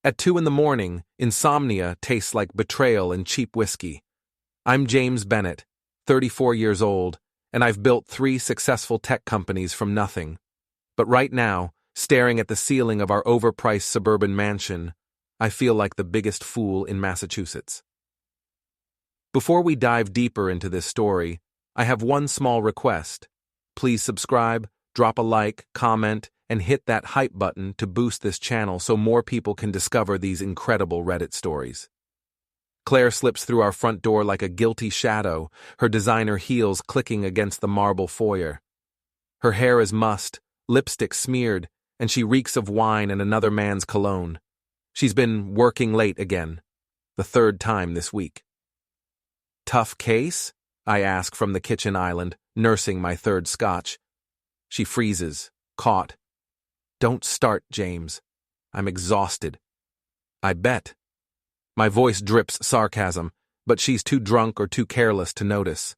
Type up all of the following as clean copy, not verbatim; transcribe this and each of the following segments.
At 2 in the morning, insomnia tastes like betrayal and cheap whiskey. I'm James Bennett, 34 years old, and I've built 3 successful tech companies from nothing. But right now, staring at the ceiling of our overpriced suburban mansion, I feel like the biggest fool in Massachusetts. Before we dive deeper into this story, I have one small request. Please subscribe, drop a like, comment, and hit that hype button to boost this channel so more people can discover these incredible Reddit stories. Claire slips through our front door like a guilty shadow, her designer heels clicking against the marble foyer. Her hair is mussed, lipstick smeared, and she reeks of wine and another man's cologne. She's been working late again, the 3rd time this week. Tough case? I ask from the kitchen island, nursing my 3rd scotch. She freezes, caught. Don't start, James. I'm exhausted. I bet. My voice drips sarcasm, but she's too drunk or too careless to notice.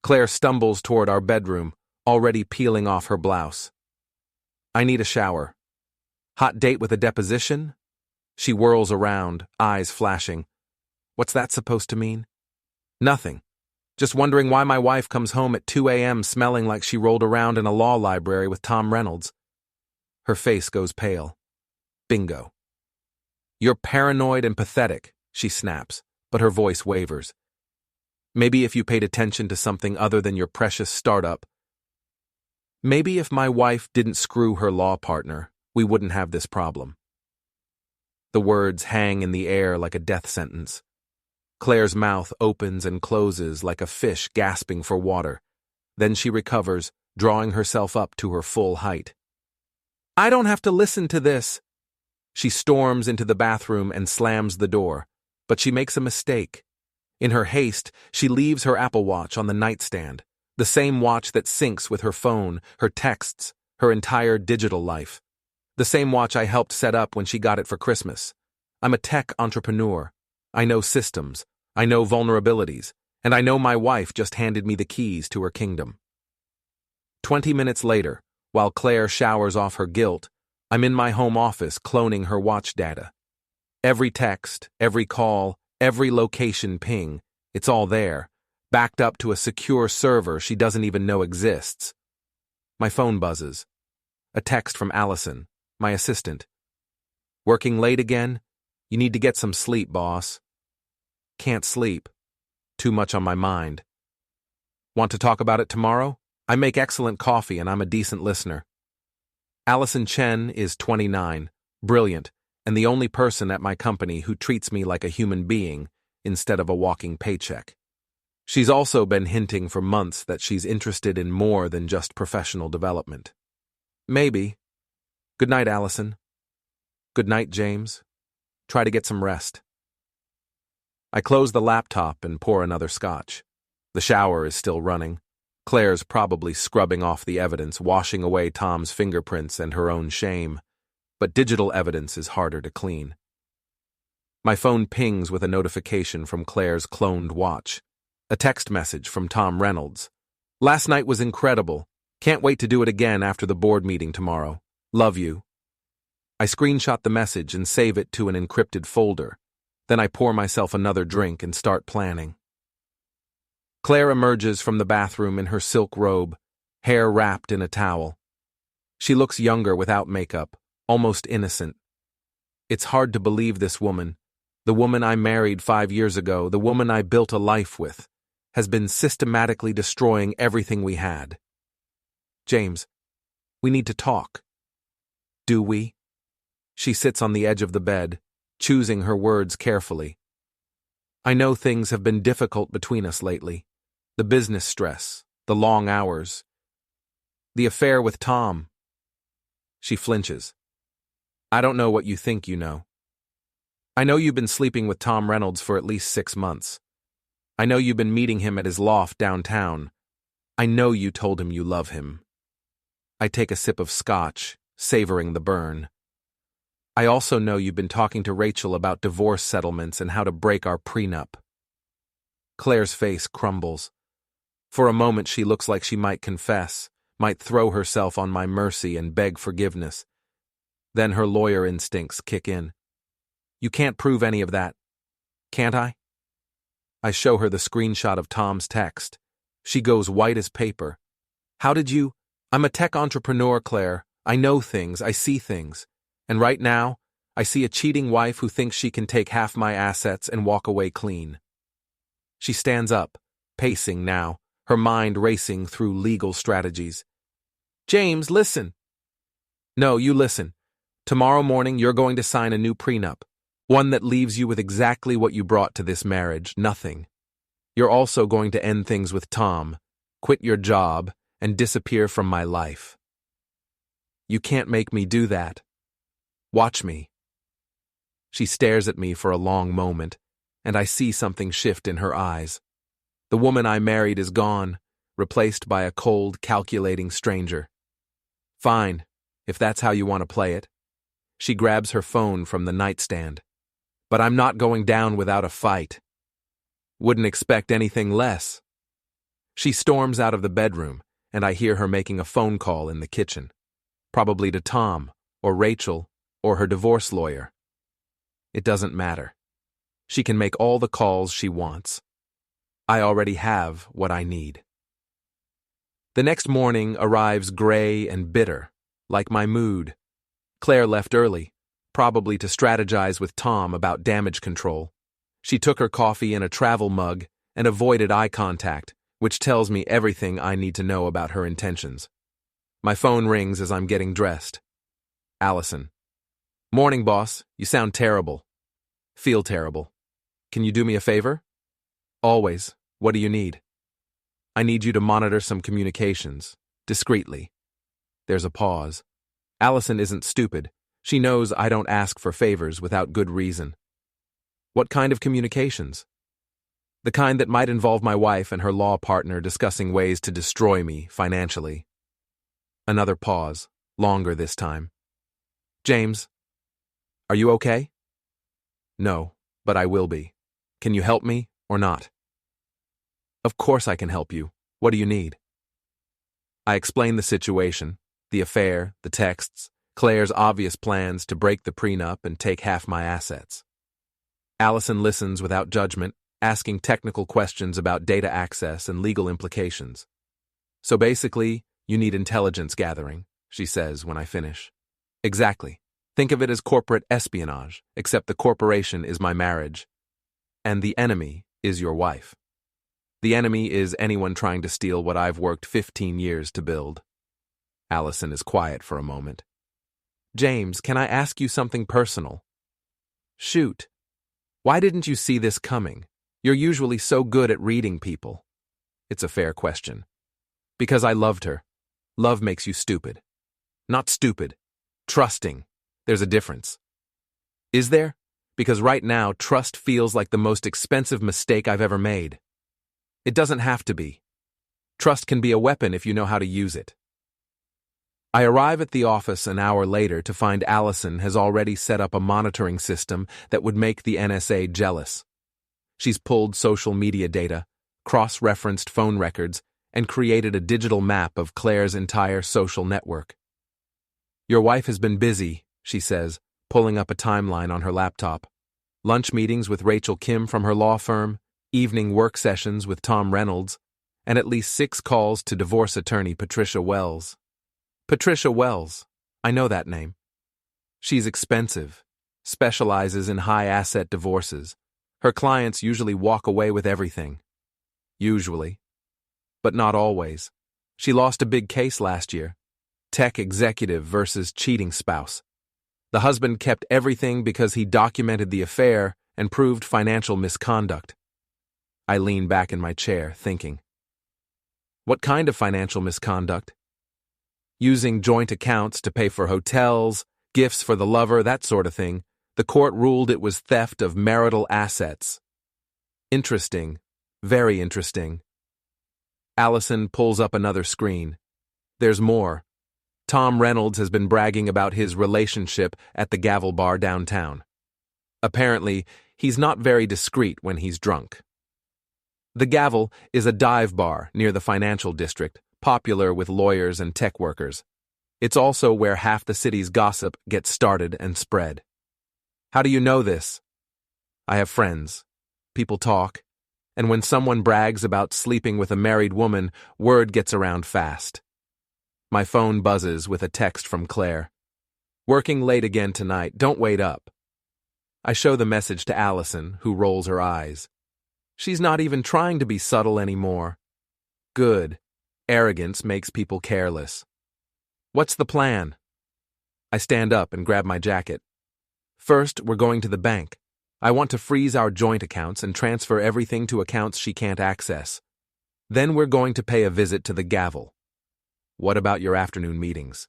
Claire stumbles toward our bedroom, already peeling off her blouse. I need a shower. Hot date with a deposition? She whirls around, eyes flashing. What's that supposed to mean? Nothing. Just wondering why my wife comes home at 2 a.m. smelling like she rolled around in a law library with Tom Reynolds. Her face goes pale. Bingo. You're paranoid and pathetic, she snaps, but her voice wavers. Maybe if you paid attention to something other than your precious startup. Maybe if my wife didn't screw her law partner, we wouldn't have this problem. The words hang in the air like a death sentence. Claire's mouth opens and closes like a fish gasping for water. Then she recovers, drawing herself up to her full height. I don't have to listen to this. She storms into the bathroom and slams the door, but she makes a mistake. In her haste, she leaves her Apple Watch on the nightstand, the same watch that syncs with her phone, her texts, her entire digital life. The same watch I helped set up when she got it for Christmas. I'm a tech entrepreneur. I know systems. I know vulnerabilities, and I know my wife just handed me the keys to her kingdom. 20 minutes later, while Claire showers off her guilt, I'm in my home office cloning her watch data. Every text, every call, every location ping, it's all there, backed up to a secure server she doesn't even know exists. My phone buzzes. A text from Allison, my assistant. Working late again? You need to get some sleep, boss. Can't sleep. Too much on my mind. Want to talk about it tomorrow? I make excellent coffee and I'm a decent listener. Allison Chen is 29, brilliant, and the only person at my company who treats me like a human being instead of a walking paycheck. She's also been hinting for months that she's interested in more than just professional development. Maybe. Good night, Allison. Good night, James. Try to get some rest. I close the laptop and pour another scotch. The shower is still running. Claire's probably scrubbing off the evidence, washing away Tom's fingerprints and her own shame. But digital evidence is harder to clean. My phone pings with a notification from Claire's cloned watch. A text message from Tom Reynolds. Last night was incredible. Can't wait to do it again after the board meeting tomorrow. Love you. I screenshot the message and save it to an encrypted folder. Then I pour myself another drink and start planning. Claire emerges from the bathroom in her silk robe, hair wrapped in a towel. She looks younger without makeup, almost innocent. It's hard to believe this woman, the woman I married 5 years ago, the woman I built a life with, has been systematically destroying everything we had. James, we need to talk. Do we? She sits on the edge of the bed, choosing her words carefully. I know things have been difficult between us lately. The business stress, the long hours, the affair with Tom. She flinches. I don't know what you think you know. I know you've been sleeping with Tom Reynolds for at least 6 months. I know you've been meeting him at his loft downtown. I know you told him you love him. I take a sip of scotch, savoring the burn. I also know you've been talking to Rachel about divorce settlements and how to break our prenup. Claire's face crumbles. For a moment she looks like she might confess, might throw herself on my mercy and beg forgiveness. Then her lawyer instincts kick in. You can't prove any of that. Can't I? I show her the screenshot of Tom's text. She goes white as paper. How did you? I'm a tech entrepreneur, Claire. I know things, I see things. And right now, I see a cheating wife who thinks she can take half my assets and walk away clean. She stands up, pacing now, her mind racing through legal strategies. James, listen. No, you listen. Tomorrow morning, you're going to sign a new prenup, one that leaves you with exactly what you brought to this marriage, nothing. You're also going to end things with Tom, quit your job, and disappear from my life. You can't make me do that. Watch me. She stares at me for a long moment, and I see something shift in her eyes. The woman I married is gone, replaced by a cold, calculating stranger. Fine, if that's how you want to play it. She grabs her phone from the nightstand. But I'm not going down without a fight. Wouldn't expect anything less. She storms out of the bedroom, and I hear her making a phone call in the kitchen. Probably to Tom, or Rachel, or her divorce lawyer. It doesn't matter. She can make all the calls she wants. I already have what I need. The next morning arrives gray and bitter, like my mood. Claire left early, probably to strategize with Tom about damage control. She took her coffee in a travel mug and avoided eye contact, which tells me everything I need to know about her intentions. My phone rings as I'm getting dressed. Allison. Morning, boss. You sound terrible. Feel terrible. Can you do me a favor? Always. What do you need? I need you to monitor some communications, discreetly. There's a pause. Allison isn't stupid. She knows I don't ask for favors without good reason. What kind of communications? The kind that might involve my wife and her law partner discussing ways to destroy me financially. Another pause, longer this time. James, are you okay? No, but I will be. Can you help me or not? Of course I can help you. What do you need? I explain the situation, the affair, the texts, Claire's obvious plans to break the prenup and take half my assets. Allison listens without judgment, asking technical questions about data access and legal implications. So basically, you need intelligence gathering, she says when I finish. Exactly. Think of it as corporate espionage, except the corporation is my marriage, and the enemy is your wife. The enemy is anyone trying to steal what I've worked 15 years to build. Allison is quiet for a moment. James, can I ask you something personal? Shoot. Why didn't you see this coming? You're usually so good at reading people. It's a fair question. Because I loved her. Love makes you stupid. Not stupid. Trusting. There's a difference. Is there? Because right now, trust feels like the most expensive mistake I've ever made. It doesn't have to be. Trust can be a weapon if you know how to use it. I arrive at the office an hour later to find Allison has already set up a monitoring system that would make the NSA jealous. She's pulled social media data, cross-referenced phone records, and created a digital map of Claire's entire social network. Your wife has been busy, she says, pulling up a timeline on her laptop. Lunch meetings with Rachel Kim from her law firm, evening work sessions with Tom Reynolds, and at least 6 calls to divorce attorney Patricia Wells. Patricia Wells. I know that name. She's expensive, specializes in high-asset divorces. Her clients usually walk away with everything. Usually. But not always. She lost a big case last year. Tech executive versus cheating spouse. The husband kept everything because he documented the affair and proved financial misconduct. I lean back in my chair, thinking. What kind of financial misconduct? Using joint accounts to pay for hotels, gifts for the lover, that sort of thing. The court ruled it was theft of marital assets. Interesting. Very interesting. Allison pulls up another screen. There's more. Tom Reynolds has been bragging about his relationship at the Gavel Bar downtown. Apparently, he's not very discreet when he's drunk. The Gavel is a dive bar near the financial district, popular with lawyers and tech workers. It's also where half the city's gossip gets started and spread. How do you know this? I have friends. People talk. And when someone brags about sleeping with a married woman, word gets around fast. My phone buzzes with a text from Claire. Working late again tonight, don't wait up. I show the message to Allison, who rolls her eyes. She's not even trying to be subtle anymore. Good. Arrogance makes people careless. What's the plan? I stand up and grab my jacket. First, we're going to the bank. I want to freeze our joint accounts and transfer everything to accounts she can't access. Then we're going to pay a visit to the gavel. What about your afternoon meetings?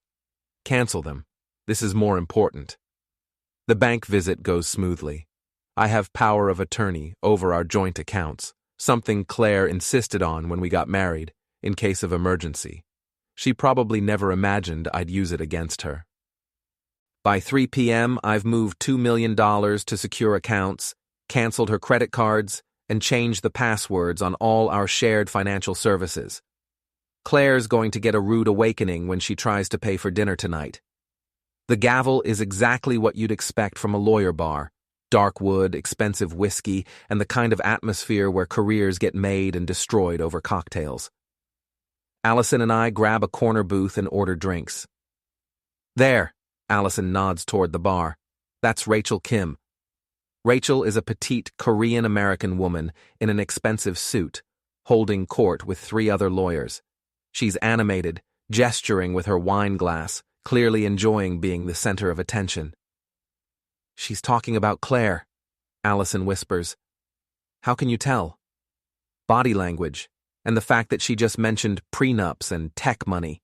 Cancel them. This is more important. The bank visit goes smoothly. I have power of attorney over our joint accounts, something Claire insisted on when we got married, in case of emergency. She probably never imagined I'd use it against her. By 3 p.m., I've moved $2 million to secure accounts, canceled her credit cards, and changed the passwords on all our shared financial services. Claire's going to get a rude awakening when she tries to pay for dinner tonight. The gavel is exactly what you'd expect from a lawyer bar. Dark wood, expensive whiskey, and the kind of atmosphere where careers get made and destroyed over cocktails. Allison and I grab a corner booth and order drinks. There, Allison nods toward the bar. That's Rachel Kim. Rachel is a petite Korean-American woman in an expensive suit, holding court with 3 other lawyers. She's animated, gesturing with her wine glass, clearly enjoying being the center of attention. She's talking about Claire, Allison whispers. How can you tell? Body language, and the fact that she just mentioned prenups and tech money.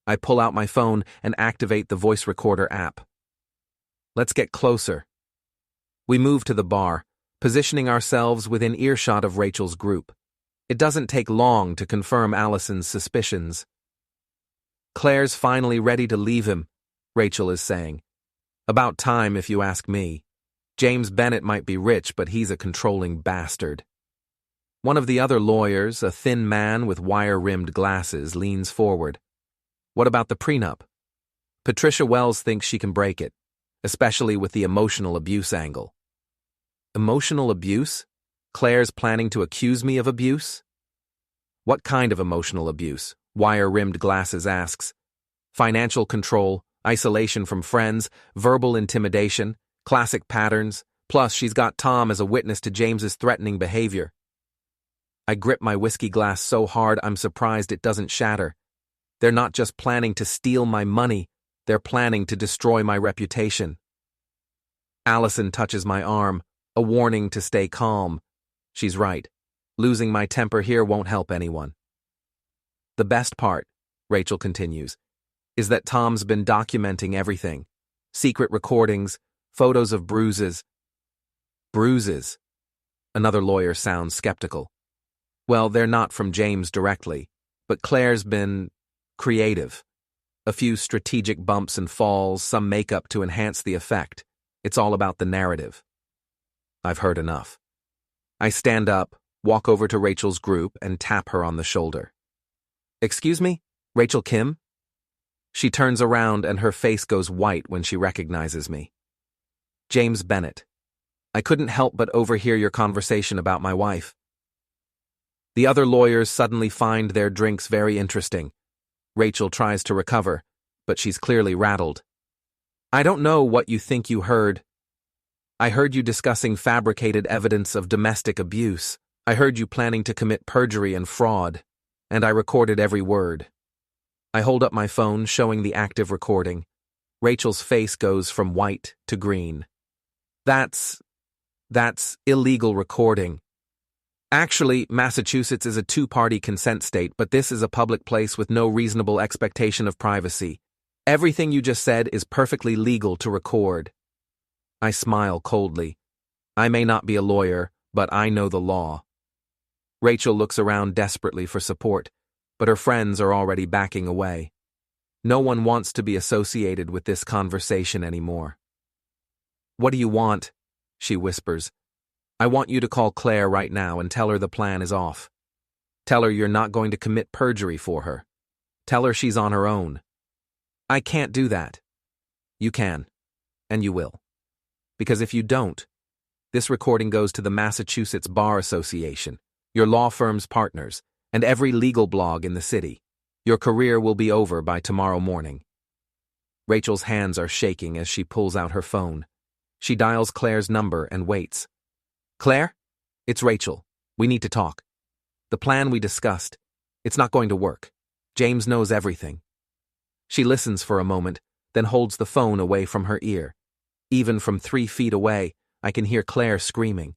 I pull out my phone and activate the voice recorder app. Let's get closer. We move to the bar, positioning ourselves within earshot of Rachel's group. It doesn't take long to confirm Allison's suspicions. Claire's finally ready to leave him, Rachel is saying. About time, if you ask me. James Bennett might be rich, but he's a controlling bastard. One of the other lawyers, a thin man with wire-rimmed glasses, leans forward. What about the prenup? Patricia Wells thinks she can break it, especially with the emotional abuse angle. Emotional abuse? Claire's planning to accuse me of abuse? What kind of emotional abuse? Wire-rimmed glasses asks. Financial control, isolation from friends, verbal intimidation, classic patterns, plus she's got Tom as a witness to James's threatening behavior. I grip my whiskey glass so hard I'm surprised it doesn't shatter. They're not just planning to steal my money, they're planning to destroy my reputation. Allison touches my arm, a warning to stay calm. She's right. Losing my temper here won't help anyone. The best part, Rachel continues, is that Tom's been documenting everything. Secret recordings, photos of bruises. Bruises? Another lawyer sounds skeptical. Well, they're not from James directly, but Claire's been creative. A few strategic bumps and falls, some makeup to enhance the effect. It's all about the narrative. I've heard enough. I stand up, walk over to Rachel's group, and tap her on the shoulder. Excuse me? Rachel Kim? She turns around and her face goes white when she recognizes me. James Bennett. I couldn't help but overhear your conversation about my wife. The other lawyers suddenly find their drinks very interesting. Rachel tries to recover, but she's clearly rattled. I don't know what you think you heard. I heard you discussing fabricated evidence of domestic abuse. I heard you planning to commit perjury and fraud, and I recorded every word. I hold up my phone, showing the active recording. Rachel's face goes from white to green. That's illegal recording. Actually, Massachusetts is a 2-party consent state, but this is a public place with no reasonable expectation of privacy. Everything you just said is perfectly legal to record. I smile coldly. I may not be a lawyer, but I know the law. Rachel looks around desperately for support, but her friends are already backing away. No one wants to be associated with this conversation anymore. What do you want? She whispers. I want you to call Claire right now and tell her the plan is off. Tell her you're not going to commit perjury for her. Tell her she's on her own. I can't do that. You can, and you will. Because if you don't, this recording goes to the Massachusetts Bar Association, your law firm's partners, and every legal blog in the city. Your career will be over by tomorrow morning. Rachel's hands are shaking as she pulls out her phone. She dials Claire's number and waits. Claire? It's Rachel. We need to talk. The plan we discussed, it's not going to work. James knows everything. She listens for a moment, then holds the phone away from her ear. Even from 3 feet away, I can hear Claire screaming.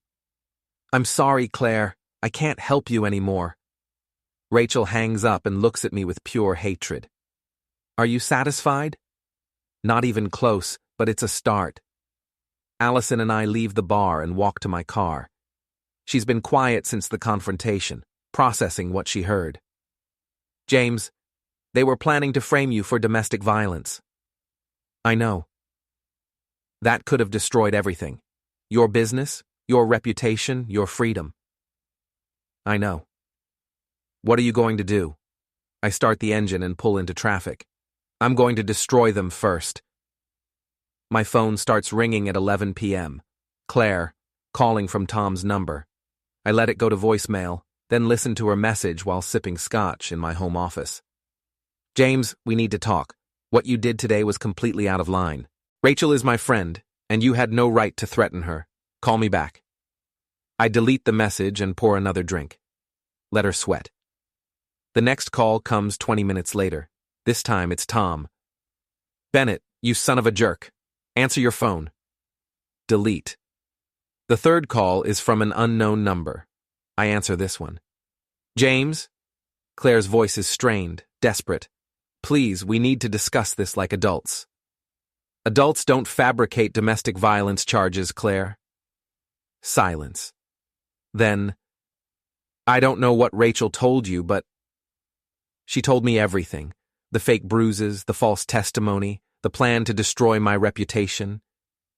I'm sorry, Claire. I can't help you anymore. Rachel hangs up and looks at me with pure hatred. Are you satisfied? Not even close, but it's a start. Allison and I leave the bar and walk to my car. She's been quiet since the confrontation, processing what she heard. James, they were planning to frame you for domestic violence. I know. That could have destroyed everything. Your business, your reputation, your freedom. I know. What are you going to do? I start the engine and pull into traffic. I'm going to destroy them first. My phone starts ringing at 11 p.m. Claire, calling from Tom's number. I let it go to voicemail, then listen to her message while sipping scotch in my home office. James, we need to talk. What you did today was completely out of line. Rachel is my friend, and you had no right to threaten her. Call me back. I delete the message and pour another drink. Let her sweat. The next call comes 20 minutes later. This time it's Tom. Bennett, you son of a jerk. Answer your phone. Delete. The third call is from an unknown number. I answer this one. James? Claire's voice is strained, desperate. Please, we need to discuss this like adults. Adults don't fabricate domestic violence charges, Claire. Silence. Then, I don't know what Rachel told you, but she told me everything. The fake bruises, the false testimony, the plan to destroy my reputation.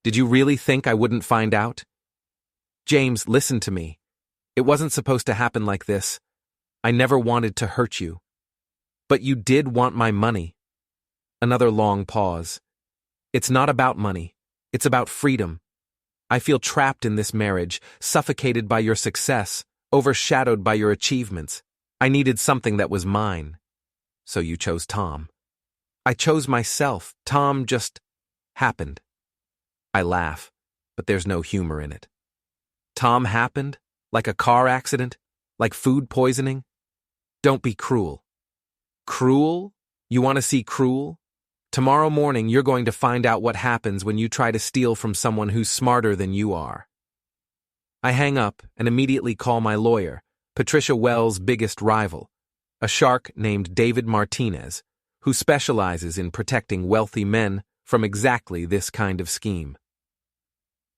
Did you really think I wouldn't find out? James, listen to me. It wasn't supposed to happen like this. I never wanted to hurt you. But you did want my money. Another long pause. It's not about money. It's about freedom. I feel trapped in this marriage, suffocated by your success, overshadowed by your achievements. I needed something that was mine. So you chose Tom. I chose myself. Tom just happened. I laugh, but there's no humor in it. Tom happened? Like a car accident? Like food poisoning? Don't be cruel. Cruel? You want to see cruel? Tomorrow morning you're going to find out what happens when you try to steal from someone who's smarter than you are. I hang up and immediately call my lawyer, Patricia Wells' biggest rival, a shark named David Martinez, who specializes in protecting wealthy men from exactly this kind of scheme.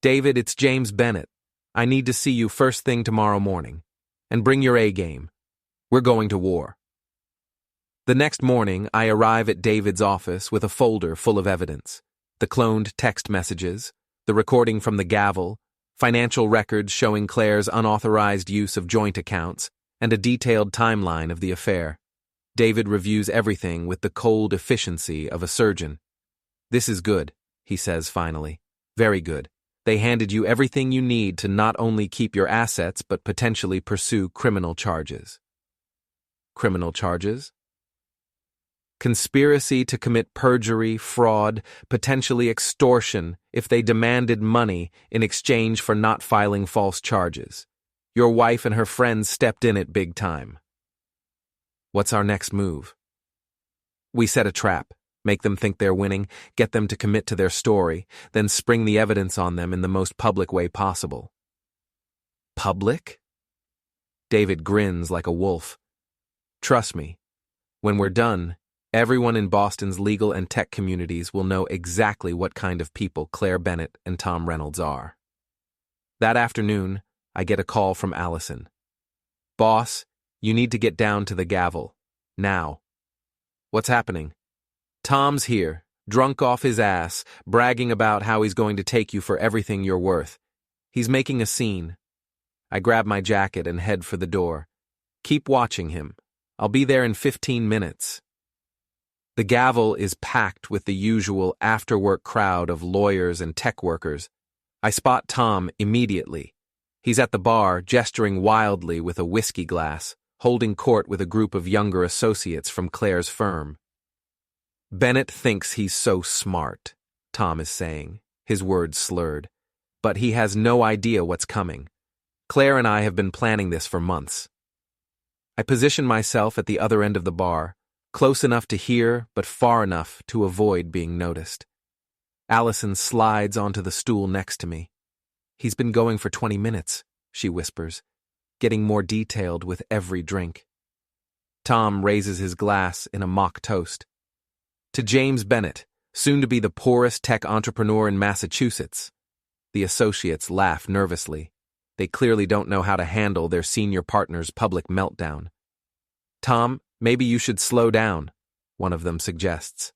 David, it's James Bennett. I need to see you first thing tomorrow morning. And bring your A game. We're going to war. The next morning, I arrive at David's office with a folder full of evidence. The cloned text messages, the recording from the gavel, financial records showing Claire's unauthorized use of joint accounts, and a detailed timeline of the affair. David reviews everything with the cold efficiency of a surgeon. This is good, he says finally. Very good. They handed you everything you need to not only keep your assets but potentially pursue criminal charges. Criminal charges? Conspiracy to commit perjury, fraud, potentially extortion if they demanded money in exchange for not filing false charges. Your wife and her friends stepped in it big time. What's our next move? We set a trap, make them think they're winning, get them to commit to their story, then spring the evidence on them in the most public way possible. Public? David grins like a wolf. Trust me, when we're done, everyone in Boston's legal and tech communities will know exactly what kind of people Claire Bennett and Tom Reynolds are. That afternoon, I get a call from Allison. Boss, you need to get down to the gavel. Now. What's happening? Tom's here, drunk off his ass, bragging about how he's going to take you for everything you're worth. He's making a scene. I grab my jacket and head for the door. Keep watching him. I'll be there in 15 minutes. The gavel is packed with the usual after-work crowd of lawyers and tech workers. I spot Tom immediately. He's at the bar, gesturing wildly with a whiskey glass, holding court with a group of younger associates from Claire's firm. Bennett thinks he's so smart, Tom is saying, his words slurred. But he has no idea what's coming. Claire and I have been planning this for months. I position myself at the other end of the bar, close enough to hear, but far enough to avoid being noticed. Allison slides onto the stool next to me. He's been going for 20 minutes, she whispers, getting more detailed with every drink. Tom raises his glass in a mock toast. To James Bennett, soon to be the poorest tech entrepreneur in Massachusetts. The associates laugh nervously. They clearly don't know how to handle their senior partner's public meltdown. Tom, maybe you should slow down, one of them suggests.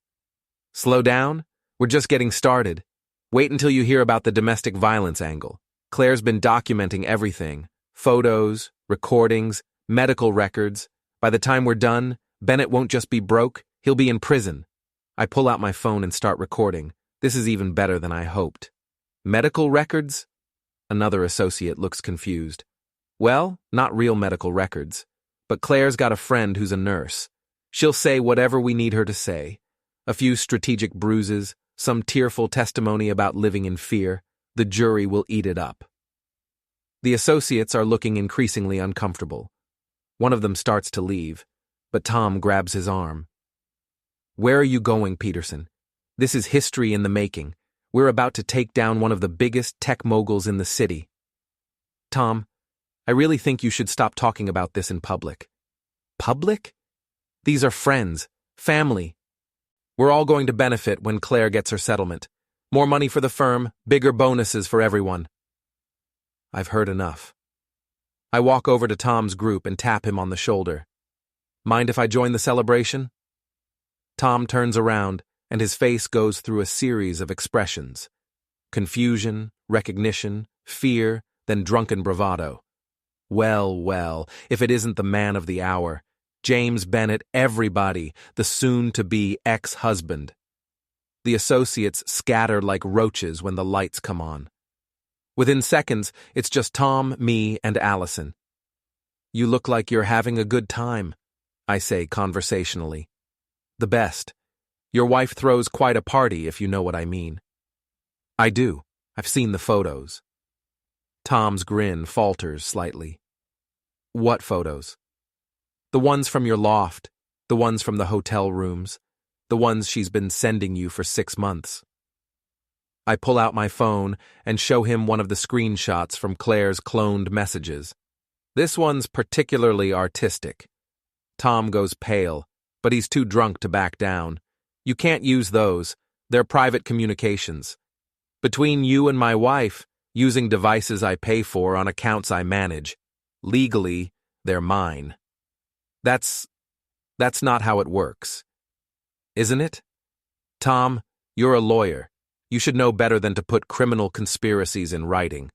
Slow down? We're just getting started. Wait until you hear about the domestic violence angle. Claire's been documenting everything. Photos, recordings, medical records. By the time we're done, Bennett won't just be broke, he'll be in prison. I pull out my phone and start recording. This is even better than I hoped. Medical records? Another associate looks confused. Well, not real medical records. But Claire's got a friend who's a nurse. She'll say whatever we need her to say. A few strategic bruises, some tearful testimony about living in fear. The jury will eat it up. The associates are looking increasingly uncomfortable. One of them starts to leave, but Tom grabs his arm. Where are you going, Peterson? This is history in the making. We're about to take down one of the biggest tech moguls in the city. Tom, I really think you should stop talking about this in public. Public? These are friends, family. We're all going to benefit when Claire gets her settlement. More money for the firm, bigger bonuses for everyone. I've heard enough. I walk over to Tom's group and tap him on the shoulder. Mind if I join the celebration? Tom turns around, and his face goes through a series of expressions. Confusion, recognition, fear, then drunken bravado. Well, if it isn't the man of the hour. James Bennett, everybody, the soon-to-be ex-husband. The associates scatter like roaches when the lights come on. Within seconds, it's just Tom, me, and Allison. You look like you're having a good time, I say conversationally. The best. Your wife throws quite a party, if you know what I mean. I do. I've seen the photos. Tom's grin falters slightly. What photos? The ones from your loft, the ones from the hotel rooms, the ones she's been sending you for 6 months. I pull out my phone and show him one of the screenshots from Claire's cloned messages. This one's particularly artistic. Tom goes pale, but he's too drunk to back down. You can't use those. They're private communications. Between you and my wife, using devices I pay for on accounts I manage. Legally, they're mine. That's not how it works. Isn't it? Tom, you're a lawyer. You should know better than to put criminal conspiracies in writing.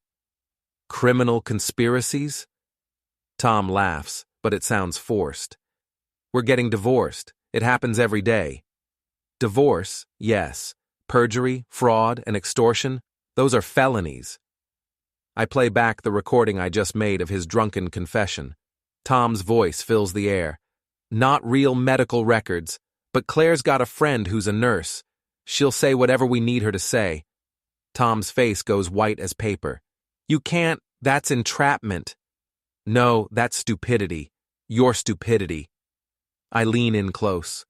Criminal conspiracies? Tom laughs, but it sounds forced. We're getting divorced. It happens every day. Divorce, yes. Perjury, fraud, and extortion, those are felonies. I play back the recording I just made of his drunken confession. Tom's voice fills the air. Not real medical records, but Claire's got a friend who's a nurse. She'll say whatever we need her to say. Tom's face goes white as paper. You can't, that's entrapment. No, that's stupidity. Your stupidity. I lean in close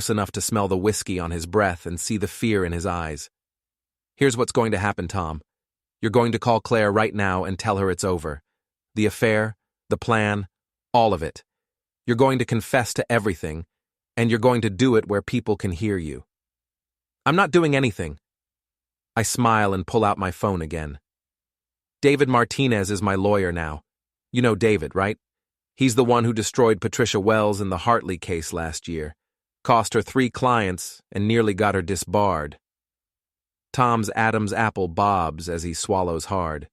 enough to smell the whiskey on his breath and see the fear in his eyes. Here's what's going to happen, Tom. You're going to call Claire right now and tell her it's over. The affair, the plan, all of it. You're going to confess to everything, and you're going to do it where people can hear you. I'm not doing anything. I smile and pull out my phone again. David Martinez is my lawyer now. You know David, right? He's the one who destroyed Patricia Wells in the Hartley case last year. Cost her 3 clients and nearly got her disbarred. Tom's Adam's apple bobs as he swallows hard.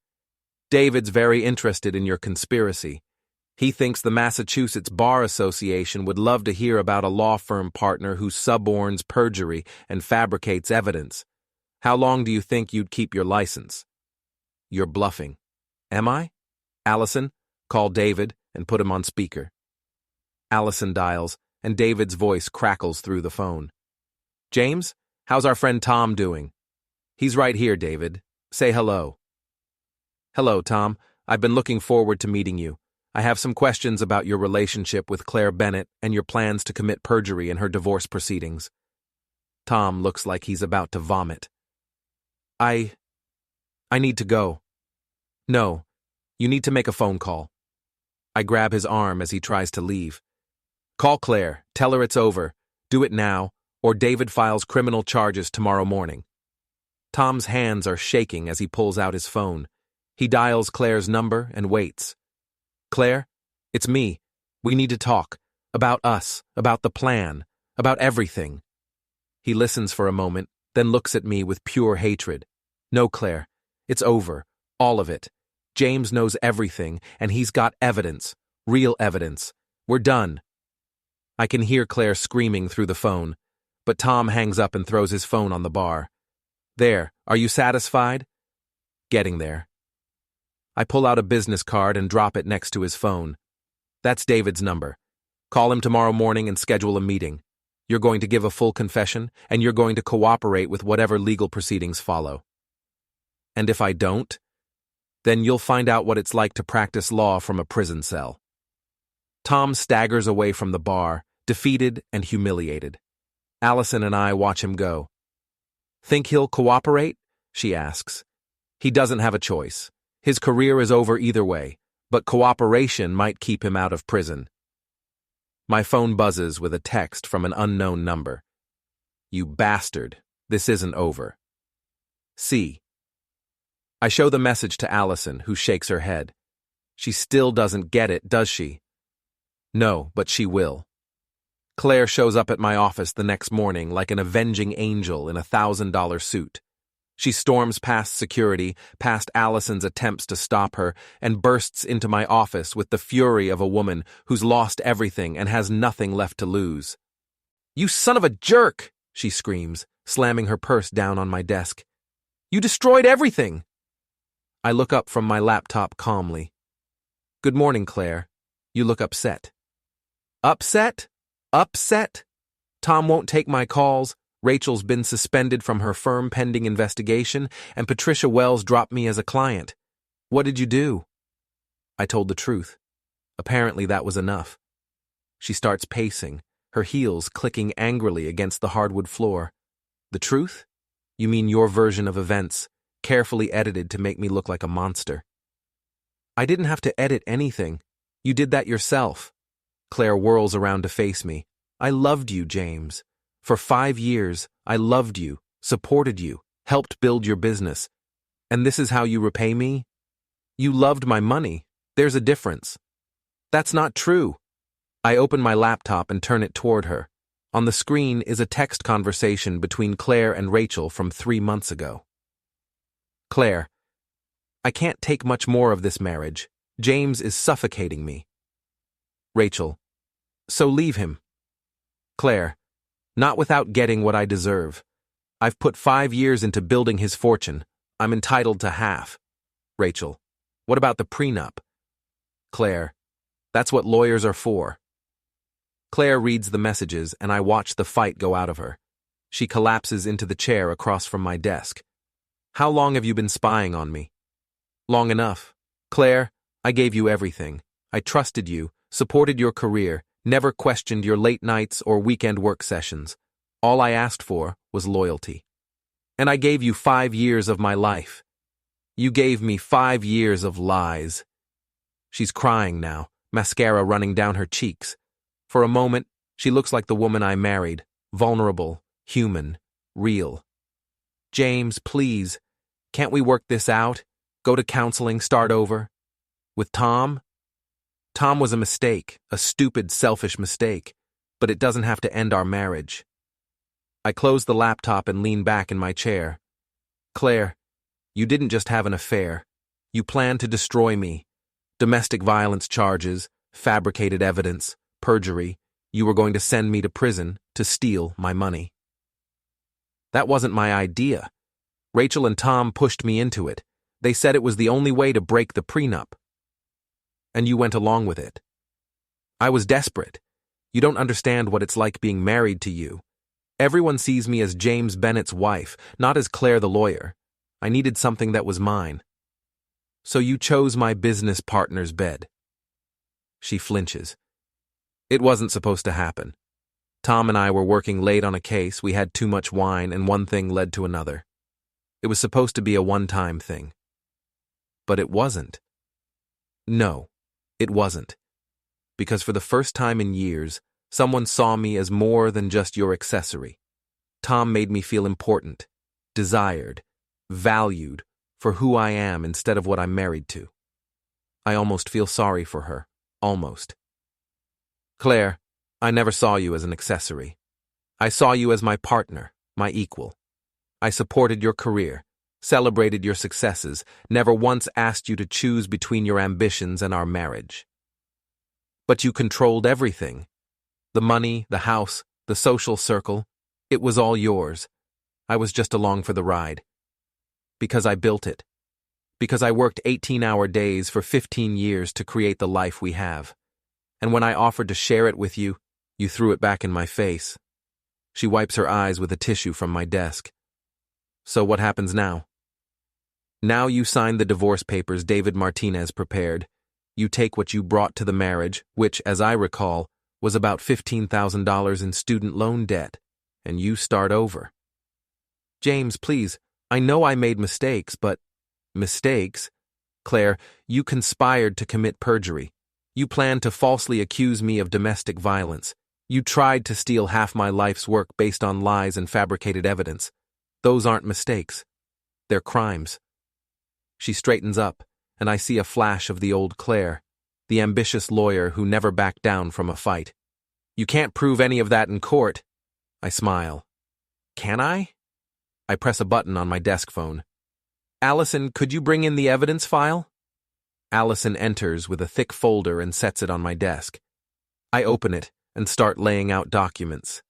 David's very interested in your conspiracy. He thinks the Massachusetts Bar Association would love to hear about a law firm partner who suborns perjury and fabricates evidence. How long do you think you'd keep your license? You're bluffing. Am I? Allison, call David and put him on speaker. Allison dials, and David's voice crackles through the phone. James, how's our friend Tom doing? He's right here, David. Say hello. Hello, Tom. I've been looking forward to meeting you. I have some questions about your relationship with Claire Bennett and your plans to commit perjury in her divorce proceedings. Tom looks like he's about to vomit. I need to go. No, you need to make a phone call. I grab his arm as he tries to leave. Call Claire, tell her it's over. Do it now, or David files criminal charges tomorrow morning. Tom's hands are shaking as he pulls out his phone. He dials Claire's number and waits. Claire, it's me. We need to talk. About us, about the plan, about everything. He listens for a moment, then looks at me with pure hatred. No, Claire. It's over. All of it. James knows everything, and he's got evidence. Real evidence. We're done. I can hear Claire screaming through the phone, but Tom hangs up and throws his phone on the bar. There, are you satisfied? Getting there. I pull out a business card and drop it next to his phone. That's David's number. Call him tomorrow morning and schedule a meeting. You're going to give a full confession, and you're going to cooperate with whatever legal proceedings follow. And if I don't, then you'll find out what it's like to practice law from a prison cell. Tom staggers away from the bar, defeated and humiliated. Allison and I watch him go. Think he'll cooperate? She asks. He doesn't have a choice. His career is over either way, but cooperation might keep him out of prison. My phone buzzes with a text from an unknown number. You bastard, this isn't over. C. I show the message to Allison, who shakes her head. She still doesn't get it, does she? No, but she will. Claire shows up at my office the next morning like an avenging angel in a $1,000 suit. She storms past security, past Allison's attempts to stop her, and bursts into my office with the fury of a woman who's lost everything and has nothing left to lose. You son of a jerk, she screams, slamming her purse down on my desk. You destroyed everything. I look up from my laptop calmly. Good morning, Claire. You look upset. Upset? Upset? Tom won't take my calls. Rachel's been suspended from her firm pending investigation, and Patricia Wells dropped me as a client. What did you do? I told the truth. Apparently that was enough. She starts pacing, her heels clicking angrily against the hardwood floor. The truth? You mean your version of events, carefully edited to make me look like a monster. I didn't have to edit anything. You did that yourself. Claire whirls around to face me. I loved you, James. For 5 years, I loved you, supported you, helped build your business. And this is how you repay me? You loved my money. There's a difference. That's not true. I open my laptop and turn it toward her. On the screen is a text conversation between Claire and Rachel from 3 months ago. Claire, I can't take much more of this marriage. James is suffocating me. Rachel, so leave him. Claire, not without getting what I deserve. I've put 5 years into building his fortune. I'm entitled to half. Rachel, what about the prenup? Claire, that's what lawyers are for. Claire reads the messages, and I watch the fight go out of her. She collapses into the chair across from my desk. How long have you been spying on me? Long enough. Claire, I gave you everything. I trusted you, supported your career, never questioned your late nights or weekend work sessions. All I asked for was loyalty. And I gave you 5 years of my life. You gave me 5 years of lies. She's crying now, mascara running down her cheeks. For a moment, she looks like the woman I married, vulnerable, human, real. James, please, can't we work this out? Go to counseling, start over? With Tom? Tom was a mistake, a stupid, selfish mistake, but it doesn't have to end our marriage. I close the laptop and lean back in my chair. Claire, you didn't just have an affair. You planned to destroy me. Domestic violence charges, fabricated evidence, perjury. You were going to send me to prison to steal my money. That wasn't my idea. Rachel and Tom pushed me into it. They said it was the only way to break the prenup. And you went along with it. I was desperate. You don't understand what it's like being married to you. Everyone sees me as James Bennett's wife, not as Claire the lawyer. I needed something that was mine. So you chose my business partner's bed. She flinches. It wasn't supposed to happen. Tom and I were working late on a case, we had too much wine, and one thing led to another. It was supposed to be a one-time thing. But it wasn't. No, it wasn't. Because for the first time in years, someone saw me as more than just your accessory. Tom made me feel important, desired, valued for who I am instead of what I'm married to. I almost feel sorry for her. Almost. Claire, I never saw you as an accessory. I saw you as my partner, my equal. I supported your career, celebrated your successes, never once asked you to choose between your ambitions and our marriage. But you controlled everything. The money, the house, the social circle, it was all yours. I was just along for the ride. Because I built it. Because I worked 18-hour days for 15 years to create the life we have. And when I offered to share it with you, you threw it back in my face. She wipes her eyes with a tissue from my desk. So what happens now? Now you sign the divorce papers David Martinez prepared. You take what you brought to the marriage, which, as I recall, was about $15,000 in student loan debt, and you start over. James, please, I know I made mistakes, but... Mistakes? Claire, you conspired to commit perjury. You planned to falsely accuse me of domestic violence. You tried to steal half my life's work based on lies and fabricated evidence. Those aren't mistakes. They're crimes. She straightens up, and I see a flash of the old Claire, the ambitious lawyer who never backed down from a fight. You can't prove any of that in court. I smile. Can I? I press a button on my desk phone. Allison, could you bring in the evidence file? Allison enters with a thick folder and sets it on my desk. I open it and start laying out documents.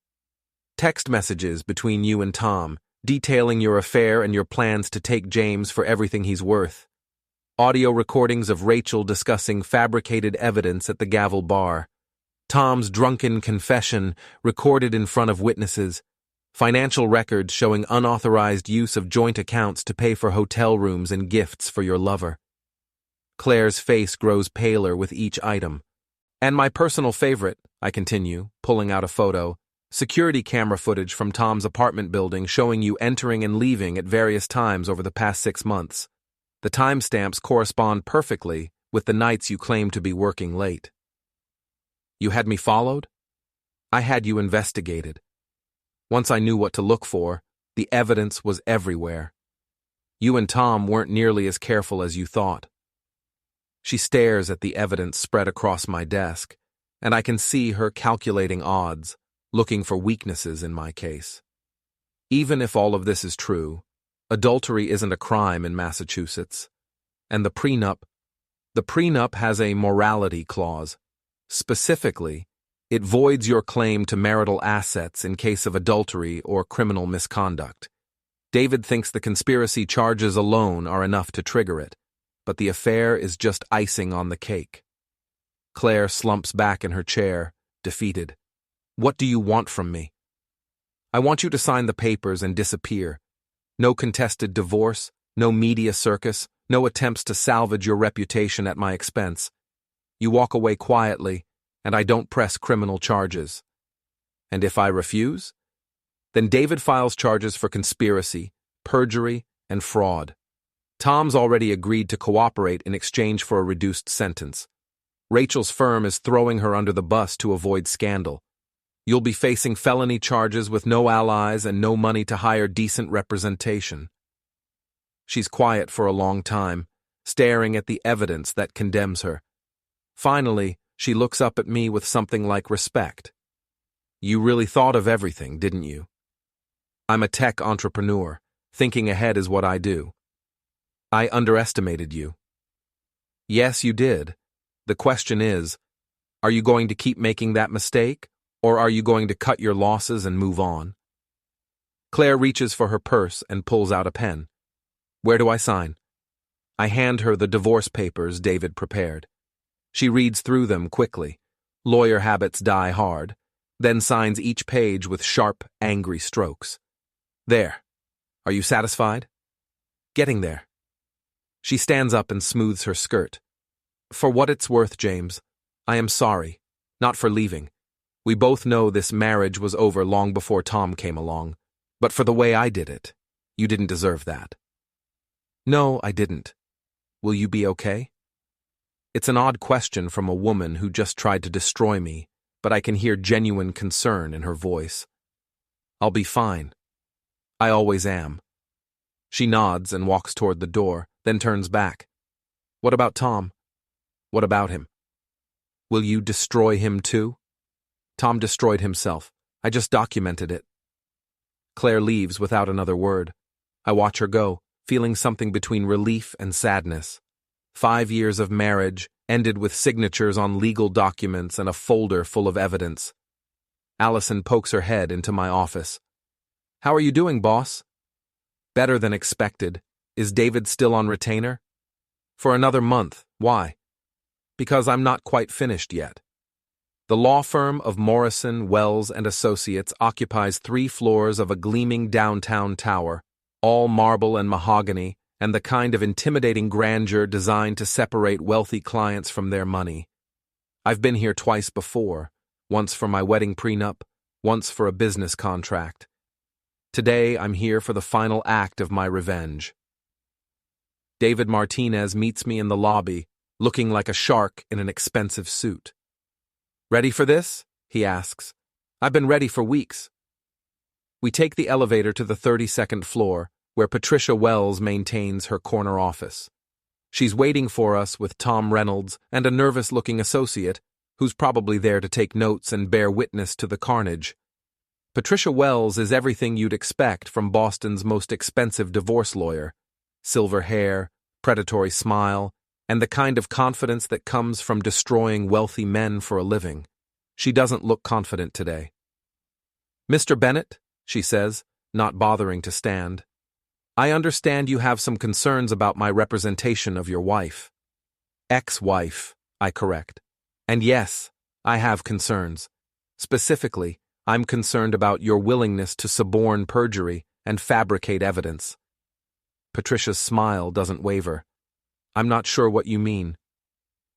Text messages between you and Tom, detailing your affair and your plans to take James for everything he's worth. Audio recordings of Rachel discussing fabricated evidence at the Gavel Bar. Tom's drunken confession recorded in front of witnesses. Financial records showing unauthorized use of joint accounts to pay for hotel rooms and gifts for your lover. Claire's face grows paler with each item. And my personal favorite, I continue, pulling out a photo, security camera footage from Tom's apartment building showing you entering and leaving at various times over the past 6 months. The timestamps correspond perfectly with the nights you claim to be working late. You had me followed? I had you investigated. Once I knew what to look for, the evidence was everywhere. You and Tom weren't nearly as careful as you thought. She stares at the evidence spread across my desk, and I can see her calculating odds, looking for weaknesses in my case. Even if all of this is true, adultery isn't a crime in Massachusetts, and the prenup has a morality clause. Specifically, it voids your claim to marital assets in case of adultery or criminal misconduct. David thinks the conspiracy charges alone are enough to trigger it, but the affair is just icing on the cake. Claire slumps back in her chair, defeated. What do you want from me? I want you to sign the papers and disappear. No contested divorce, no media circus, no attempts to salvage your reputation at my expense. You walk away quietly, and I don't press criminal charges. And if I refuse? Then David files charges for conspiracy, perjury, and fraud. Tom's already agreed to cooperate in exchange for a reduced sentence. Rachel's firm is throwing her under the bus to avoid scandal. You'll be facing felony charges with no allies and no money to hire decent representation. She's quiet for a long time, staring at the evidence that condemns her. Finally, she looks up at me with something like respect. You really thought of everything, didn't you? I'm a tech entrepreneur. Thinking ahead is what I do. I underestimated you. Yes, you did. The question is, are you going to keep making that mistake, or are you going to cut your losses and move on? Claire reaches for her purse and pulls out a pen. Where do I sign? I hand her the divorce papers David prepared. She reads through them quickly. Lawyer habits die hard, then signs each page with sharp, angry strokes. There. Are you satisfied? Getting there. She stands up and smooths her skirt. For what it's worth, James, I am sorry, not for leaving. We both know this marriage was over long before Tom came along, but for the way I did it, you didn't deserve that. No, I didn't. Will you be okay? It's an odd question from a woman who just tried to destroy me, but I can hear genuine concern in her voice. I'll be fine. I always am. She nods and walks toward the door, then turns back. What about Tom? What about him? Will you destroy him too? Tom destroyed himself. I just documented it. Claire leaves without another word. I watch her go, feeling something between relief and sadness. 5 years of marriage ended with signatures on legal documents and a folder full of evidence. Allison pokes her head into my office. How are you doing, boss? Better than expected. Is David still on retainer? For another month. Why? Because I'm not quite finished yet. The law firm of Morrison, Wells and Associates occupies 3 floors of a gleaming downtown tower, all marble and mahogany, and the kind of intimidating grandeur designed to separate wealthy clients from their money. I've been here twice before, once for my wedding prenup, once for a business contract. Today, I'm here for the final act of my revenge. David Martinez meets me in the lobby, looking like a shark in an expensive suit. Ready for this? He asks. I've been ready for weeks. We take the elevator to the 32nd floor, where Patricia Wells maintains her corner office. She's waiting for us with Tom Reynolds and a nervous-looking associate, who's probably there to take notes and bear witness to the carnage. Patricia Wells is everything you'd expect from Boston's most expensive divorce lawyer. Silver hair, predatory smile, and the kind of confidence that comes from destroying wealthy men for a living. She doesn't look confident today. Mr. Bennett, she says, not bothering to stand. I understand you have some concerns about my representation of your wife. Ex-wife, I correct. And yes, I have concerns. Specifically, I'm concerned about your willingness to suborn perjury and fabricate evidence. Patricia's smile doesn't waver. I'm not sure what you mean.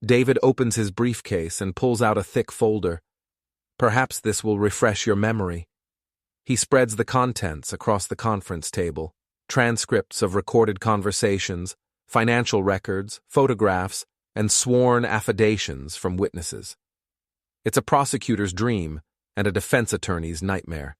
David opens his briefcase and pulls out a thick folder. Perhaps this will refresh your memory. He spreads the contents across the conference table, transcripts of recorded conversations, financial records, photographs, and sworn affidavits from witnesses. It's a prosecutor's dream and a defense attorney's nightmare.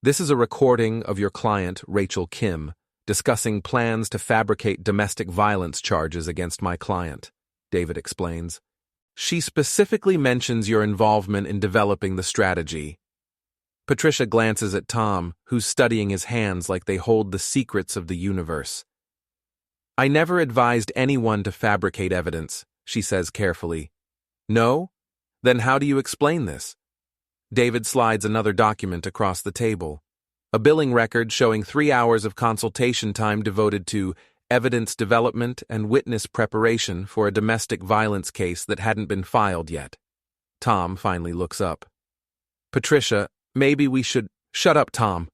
This is a recording of your client, Rachel Kim, discussing plans to fabricate domestic violence charges against my client, David explains. She specifically mentions your involvement in developing the strategy. Patricia glances at Tom, who's studying his hands like they hold the secrets of the universe. I never advised anyone to fabricate evidence, she says carefully. No? Then how do you explain this? David slides another document across the table. A billing record showing 3 hours of consultation time devoted to evidence development and witness preparation for a domestic violence case that hadn't been filed yet. Tom finally looks up. Patricia, maybe we should— Shut up, Tom.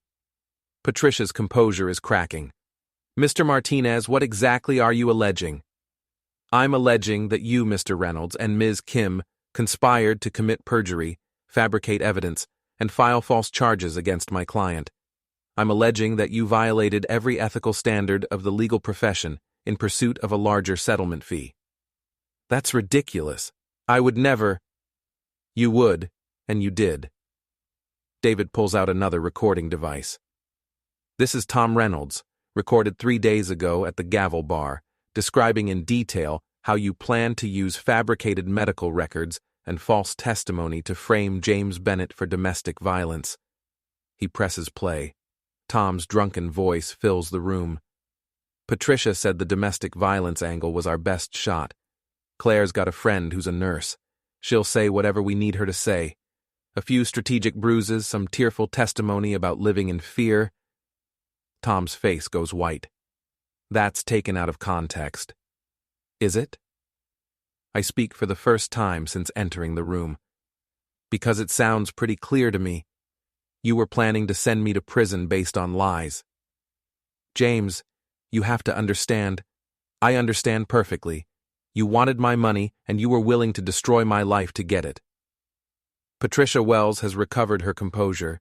Patricia's composure is cracking. Mr. Martinez, what exactly are you alleging? I'm alleging that you, Mr. Reynolds, and Ms. Kim conspired to commit perjury, fabricate evidence, and file false charges against my client. I'm alleging that you violated every ethical standard of the legal profession in pursuit of a larger settlement fee. That's ridiculous. I would never— You would, and you did. David pulls out another recording device. This is Tom Reynolds, recorded 3 days ago at the Gavel Bar, describing in detail how you plan to use fabricated medical records and false testimony to frame James Bennett for domestic violence. He presses play. Tom's drunken voice fills the room. Patricia said the domestic violence angle was our best shot. Claire's got a friend who's a nurse. She'll say whatever we need her to say. A few strategic bruises, some tearful testimony about living in fear. Tom's face goes white. That's taken out of context. Is it? I speak for the first time since entering the room. Because it sounds pretty clear to me. You were planning to send me to prison based on lies. James, you have to understand. I understand perfectly. You wanted my money, and you were willing to destroy my life to get it. Patricia Wells has recovered her composure,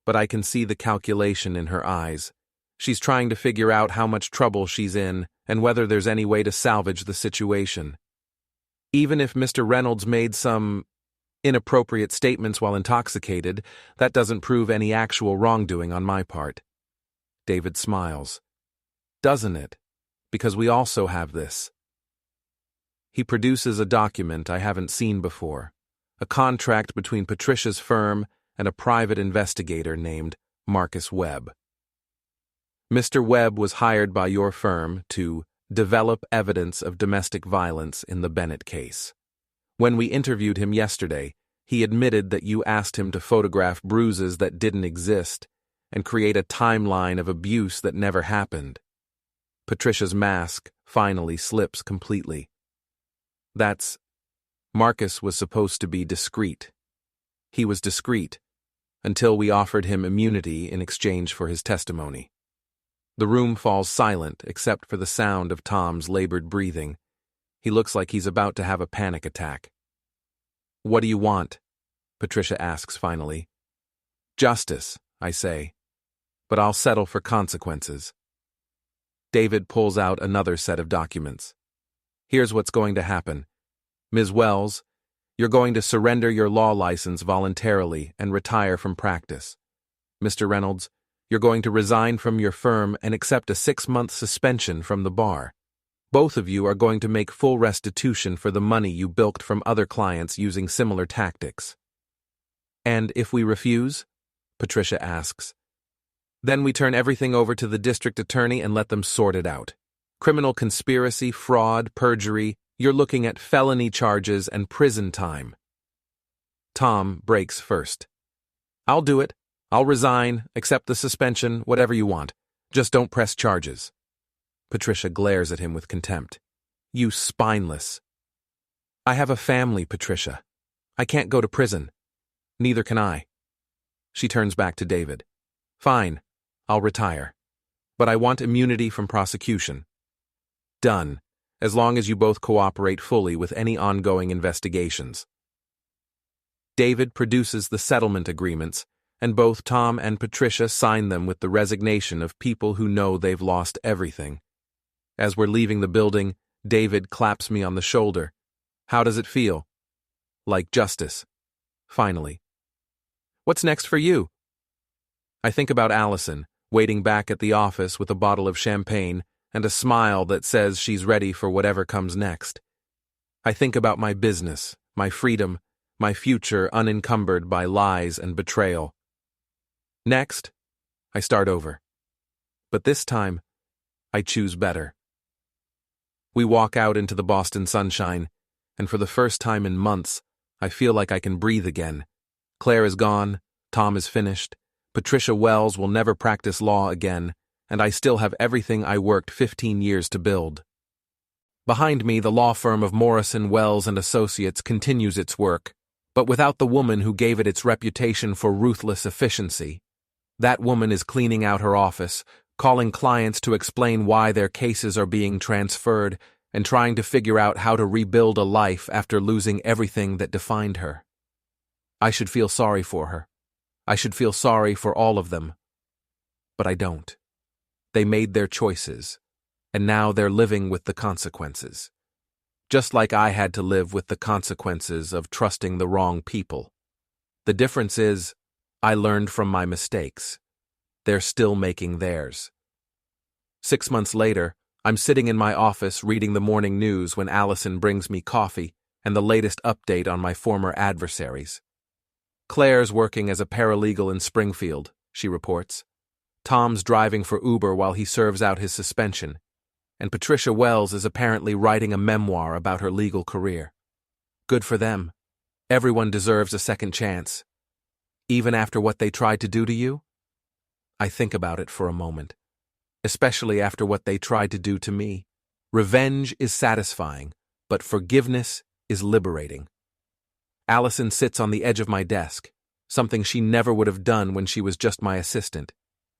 but I can see the calculation in her eyes. She's trying to figure out how much trouble she's in and whether there's any way to salvage the situation. Even if Mr. Reynolds made some inappropriate statements while intoxicated, that doesn't prove any actual wrongdoing on my part. David smiles. Doesn't it? Because we also have this. He produces a document I haven't seen before, a contract between Patricia's firm and a private investigator named Marcus Webb. Mr. Webb was hired by your firm to develop evidence of domestic violence in the Bennett case. When we interviewed him yesterday, he admitted that you asked him to photograph bruises that didn't exist and create a timeline of abuse that never happened. Patricia's mask finally slips completely. Marcus was supposed to be discreet. He was discreet until we offered him immunity in exchange for his testimony. The room falls silent except for the sound of Tom's labored breathing. He looks like he's about to have a panic attack. What do you want? Patricia asks finally. Justice, I say, but I'll settle for consequences. David pulls out another set of documents. Here's what's going to happen. Ms. Wells, you're going to surrender your law license voluntarily and retire from practice. Mr. Reynolds, you're going to resign from your firm and accept a 6-month suspension from the bar. Both of you are going to make full restitution for the money you bilked from other clients using similar tactics. And if we refuse? Patricia asks. Then we turn everything over to the district attorney and let them sort it out. Criminal conspiracy, fraud, perjury, you're looking at felony charges and prison time. Tom breaks first. I'll do it. I'll resign, accept the suspension, whatever you want. Just don't press charges. Patricia glares at him with contempt. You spineless. I have a family, Patricia. I can't go to prison. Neither can I. She turns back to David. Fine, I'll retire. But I want immunity from prosecution. Done, as long as you both cooperate fully with any ongoing investigations. David produces the settlement agreements, and both Tom and Patricia sign them with the resignation of people who know they've lost everything. As we're leaving the building, David claps me on the shoulder. How does it feel? Like justice. Finally. What's next for you? I think about Allison, waiting back at the office with a bottle of champagne and a smile that says she's ready for whatever comes next. I think about my business, my freedom, my future unencumbered by lies and betrayal. Next, I start over. But this time, I choose better. We walk out into the Boston sunshine, and for the first time in months, I feel like I can breathe again. Claire is gone, Tom is finished, Patricia Wells will never practice law again, and I still have everything I worked 15 years to build. Behind me, the law firm of Morrison, Wells and Associates continues its work, but without the woman who gave it its reputation for ruthless efficiency. That woman is cleaning out her office, calling clients to explain why their cases are being transferred, and trying to figure out how to rebuild a life after losing everything that defined her. I should feel sorry for her. I should feel sorry for all of them. But I don't. They made their choices, and now they're living with the consequences. Just like I had to live with the consequences of trusting the wrong people. The difference is, I learned from my mistakes. They're still making theirs. 6 months later, I'm sitting in my office reading the morning news when Allison brings me coffee and the latest update on my former adversaries. Claire's working as a paralegal in Springfield, she reports. Tom's driving for Uber while he serves out his suspension, and Patricia Wells is apparently writing a memoir about her legal career. Good for them. Everyone deserves a second chance. Even after what they tried to do to you? I think about it for a moment. especially after what they tried to do to me. Revenge is satisfying, but forgiveness is liberating. Allison sits on the edge of my desk, something she never would have done when she was just my assistant.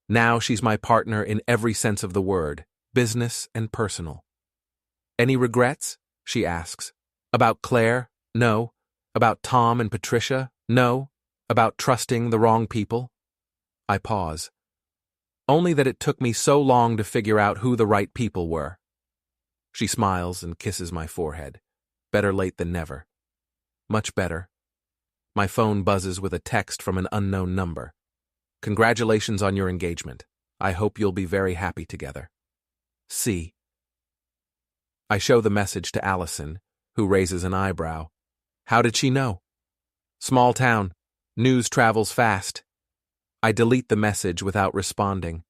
Now she's my partner in every sense of the word, business and personal. Any regrets? She asks. About Claire? No. About Tom and Patricia? No. About trusting the wrong people? I pause. Only that it took me so long to figure out who the right people were. She smiles and kisses my forehead. Better late than never. Much better. My phone buzzes with a text from an unknown number. Congratulations on your engagement. I hope you'll be very happy together. C. I show the message to Allison, who raises an eyebrow. How did she know? Small town. News travels fast. I delete the message without responding.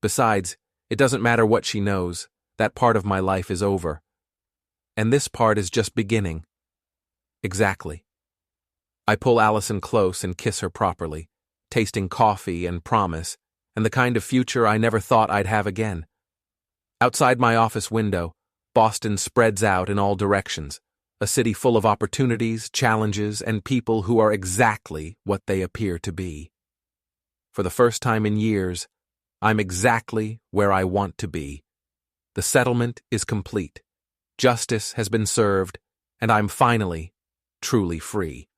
Besides, it doesn't matter what she knows. That part of my life is over. And this part is just beginning. Exactly. I pull Allison close and kiss her properly, tasting coffee and promise, and the kind of future I never thought I'd have again. Outside my office window, Boston spreads out in all directions, a city full of opportunities, challenges, and people who are exactly what they appear to be. For the first time in years, I'm exactly where I want to be. The settlement is complete. Justice has been served, and I'm finally, truly free.